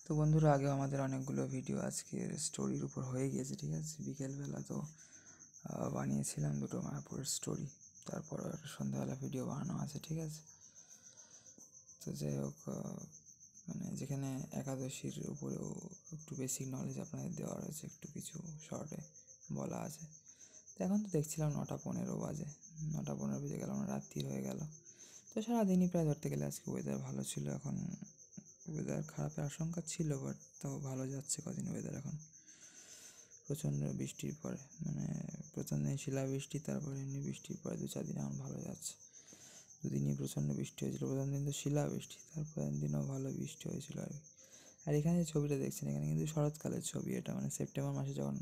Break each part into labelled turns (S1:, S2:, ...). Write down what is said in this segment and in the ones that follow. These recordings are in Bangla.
S1: তো বন্ধুরা, আগেও আমাদের অনেকগুলো ভিডিও আজকের স্টোরির উপর হয়ে গিয়েছে, ঠিক আছে। বিকেলবেলা তো বানিয়েছিলাম দুটো মায়াপুরের স্টোরি, তারপর সন্ধ্যাবেলা ভিডিও বানানো আছে, ঠিক আছে। তো যাই হোক, মানে যেখানে একাদশীর উপরেও একটু বেসিক নলেজ আপনাদের দেওয়া রয়েছে, একটু কিছু শর্টে বলা আছে। তো এখন তো দেখছিলাম 9:15 বাজে, 9:15 বেজে গেল, রাত্রি হয়ে গেল। তো সারাদিনই প্রায় ধরতে গেলে আজকে ওয়েদার ভালো ছিল। এখন ওয়েদার খারাপের আশঙ্কা ছিল, বাট তাও ভালো যাচ্ছে কদিন ওয়েদার। এখন প্রচণ্ড বৃষ্টির পরে, মানে প্রথম দিন শিলাবৃষ্টি, তারপরে এমনি বৃষ্টির পরে 2-4 দিন এখন ভালো যাচ্ছে। দুদিনই প্রচণ্ড বৃষ্টি হয়েছিল। প্রথম দিন তো শিলাবৃষ্টি, তারপরের দিনও ভালো বৃষ্টি হয়েছিল আর কি। আর এখানে যে ছবিটা দেখছেন, এখানে কিন্তু শরৎকালের ছবি। এটা মানে সেপ্টেম্বর মাসে যখন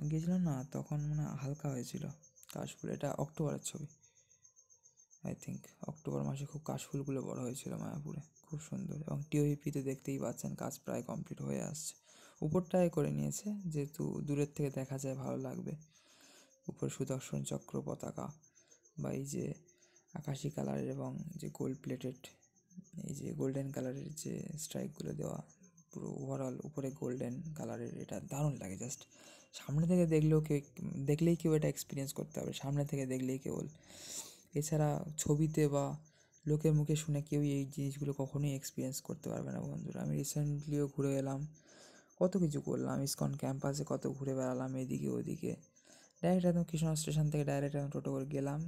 S1: গিয়েছিলাম না, তখন মানে হালকা হয়েছিল কাশফুল। এটা অক্টোবরের ছবি, আই থিঙ্ক অক্টোবর মাসে খুব কাশফুলগুলো বড় হয়েছিল মায়াপুরে, খুব সুন্দর। এবং টিওইপিতে দেখতেই পাচ্ছেন কাজ প্রায় কমপ্লিট হয়ে আসছে। উপরটায় করে নিয়েছে যেহেতু দূরের থেকে দেখা যায়, ভালো লাগবে। উপর সুদর্শন চক্র পতাকা বা এই যে আকাশি কালারের এবং যে গোল্ড প্লেটেড, এই যে গোল্ডেন কালারের যে স্ট্রাইকগুলো দেওয়া, পুরো ওভারঅল উপরে গোল্ডেন কালারের, এটা দারুণ লাগে। জাস্ট সামনে থেকে দেখলেই কেউ এটা এক্সপিরিয়েন্স করতে হবে, সামনে থেকে দেখলেই কেবল। এছাড়া ছবিতে বা লোকের মুখে শুনে কেউই এই জিনিসগুলো কখনোই এক্সপিরিয়েন্স করতে পারবে না বন্ধুরা। আমি রিসেন্টলিও ঘুরে এলাম, কত কিছু করলাম। ইসকন ক্যাম্পাসে কত ঘুরে বেড়ালাম, এদিকে ওদিকে। ডাইরেক্ট একদম কৃষ্ণনগর স্টেশন থেকে ডাইরেক্ট এখন টোটো করে গেলাম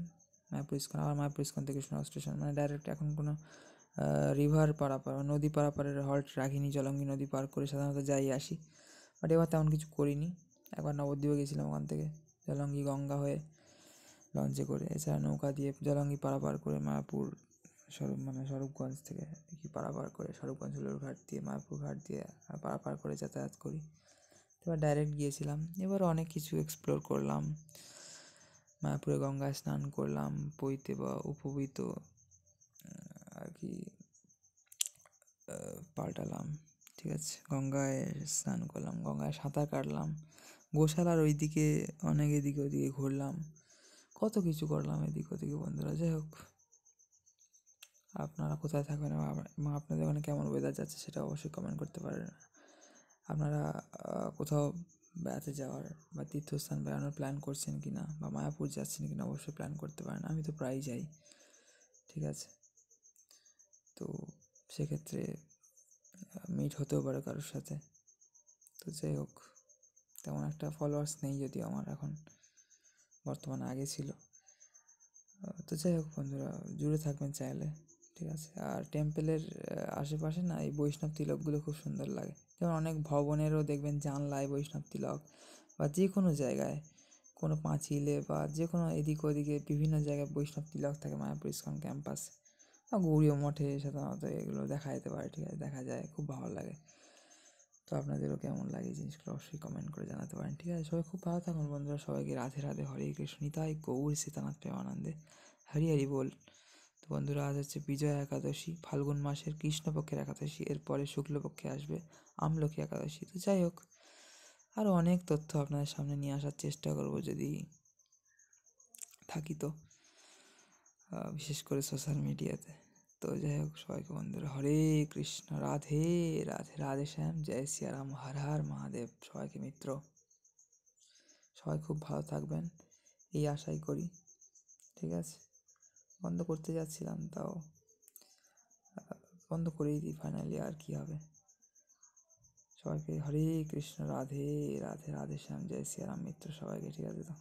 S1: মায়াপুর ইসকন, আবার মায়াপুর ইসকন থেকে কৃষ্ণনগর স্টেশন, মানে ডাইরেক্ট। এখন কোনো রিভার পারাপার, নদী পারাপারের হল্ট রাখিনি। জলঙ্গি নদী পার করে সাধারণত যাই আসি, বাট এবার তেমন কিছু করিনি। একবার নবদ্বীপে গেছিলাম, ওখান থেকে জলঙ্গি গঙ্গা হয়ে লঞ্চে করে, এছাড়া নৌকা দিয়ে জলঙ্গি পারাপার করে মায়াপুর স্বরূপগঞ্জ থেকে কি পারাপার করে স্বরূপগঞ্জ হলুর ঘাট দিয়ে মায়াপুর ঘাট দিয়ে পারাপার করে যাতায়াত করি। এবার ডাইরেক্ট গিয়েছিলাম। এবার অনেক কিছু এক্সপ্লোর করলাম। মায়াপুরে গঙ্গায় স্নান করলাম, পৈতে বা উপবীত আর কি পাল্টালাম, ঠিক আছে। গঙ্গায় স্নান করলাম, গঙ্গায় সাঁতার কাটলাম, গোশালার ওইদিকে অনেক এদিকে ওদিকে ঘুরলাম, কত কিছু করলাম এদিক ওদিকে বন্ধুরা। যাই হোক, আপনারা কোথায় থাকবেন এবং আপনাদের ওখানে কেমন ওয়েদার যাচ্ছে সেটা অবশ্যই কমেন্ট করতে পারেন। আপনারা কোথাও বেড়াতে যাওয়ার বা তীর্থস্থান বেড়ানোর প্ল্যান করছেন কি না, বা মায়াপুর যাচ্ছেন কি না, অবশ্যই প্ল্যান করতে পারেন। আমি তো প্রায়ই যাই, ঠিক আছে। তো সেক্ষেত্রে মিট হতেও পারে কারোর সাথে। তো যাই হোক, তেমন একটা ফলোয়ার্স নেই যদিও আমার এখন, বর্তমানে আগে ছিল। তো যাই হোক বন্ধুরা, জুড়ে থাকবেন চাইলে, ঠিক আছে। আর টেম্পেলের আশেপাশে না এই বৈষ্ণব তিলকগুলো খুব সুন্দর লাগে। যেমন অনেক ভবনেরও দেখবেন জানলায় বৈষ্ণব তিলক, বা যে কোনো জায়গায়, কোনো পাঁচিলে বা যে কোনো এদিক ওদিকে বিভিন্ন জায়গায় বৈষ্ণব তিলক থাকে মায়াপুর ইসকন ক্যাম্পাস বা গৌড়ীয় মঠে সাধারণত এগুলো দেখা যেতে পারে, ঠিক আছে, দেখা যায়, খুব ভালো লাগে। তো আপনাদেরও কেমন লাগে এই জিনিসগুলো অবশ্যই কমেন্ট করে জানাতে পারেন, ঠিক আছে। সবাই খুব ভালো থাকুন বন্ধুরা, সবাইকে রাধে রাধে, হরে কৃষ্ণ, নিতাই গৌর সীতানাথ প্রেমানন্দে, হরি হরি বল। তো বন্ধুরা, আজ হচ্ছে বিজয়া একাদশী, ফাল্গুন মাসের কৃষ্ণপক্ষের একাদশী। এরপরে শুক্লপক্ষে আসবে আমলকি একাদশী। তো যাই হোক, আরও অনেক তথ্য আপনাদের সামনে নিয়ে আসার চেষ্টা করব যদি থাকি তো, বিশেষ করে সোশ্যাল মিডিয়াতে। তো যাই হোক, সবাইকে বন্ধুরা হরে কৃষ্ণ, রাধে রাধে, রাধে শ্যাম, জয় সিয়ারাম, হর হর মহাদেব। সবাইকে মিত্র, সবাই খুব ভালো থাকবেন এই আশাই করি, ঠিক আছে। বন্ধ করতে যাচ্ছিলাম, তাও বন্ধ করেই দিই ফাইনালি, আর কি হবে। সবাইকে হরে কৃষ্ণ, রাধে রাধে, রাধে শ্যাম, জয় সিয়ারাম মিত্র, সবাইকে, ঠিক আছে তো।